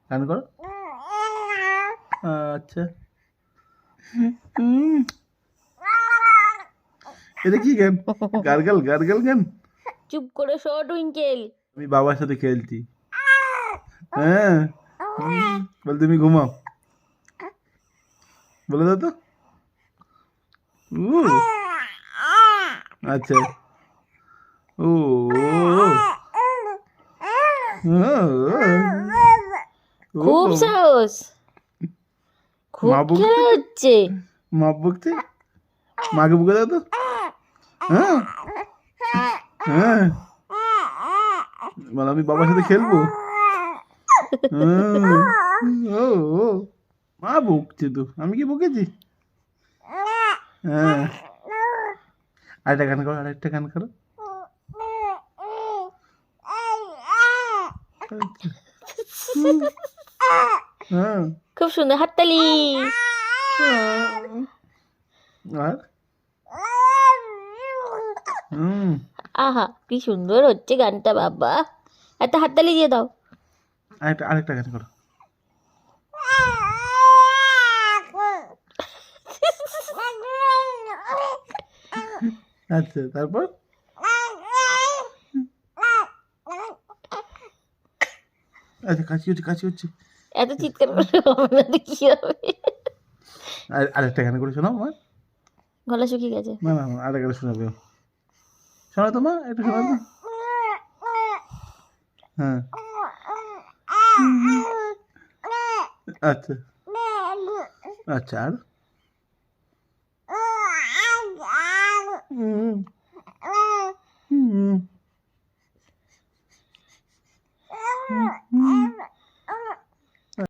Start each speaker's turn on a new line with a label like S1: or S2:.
S1: গান করো। আচ্ছা, এটা কি গান? গার্গল গার্গল গান।
S2: চুপ করে শো টুইঙ্কেল।
S1: আমি বাবার সাথে খেলছি। হ্যাঁ, বল তুমি ঘুমাও, বলে দাও তো। আচ্ছা, ও
S2: খুব সাহস, খুব
S1: মা বকছে
S2: খেলা হচ্ছে।
S1: মা বকছে, মাকে বকে দাও তো। হ্যাঁ হ্যাঁ, বল আমি বাবার সাথে খেলবো। ও মা বকছে তো, আমি কি বকেছি? হ্যাঁ, আরেকটা গান করো, আরেকটা গান করো। হ্যাঁ,
S2: খুব সুন্দর, হাততালি।
S1: আর
S2: আহা কি সুন্দর হচ্ছে গানটা বাবা, একটা হাততালি দিয়ে দাও।
S1: আরেকটা গান করো। আচ্ছা, তারপর আচ্ছা, কাশি হচ্ছে কাশি হচ্ছে।
S2: এত চিৎকার করে হবে না তো কি হবে?
S1: আরেকটা গান করে শোনাও মা।
S2: গলা শুকিয়ে গেছে।
S1: না না, আরেকটা গান শোনাবে। শোনাও তো মা, একটু শোনাও তো। হ্যাঁ, আচ্ছা আচ্ছা, আর হুম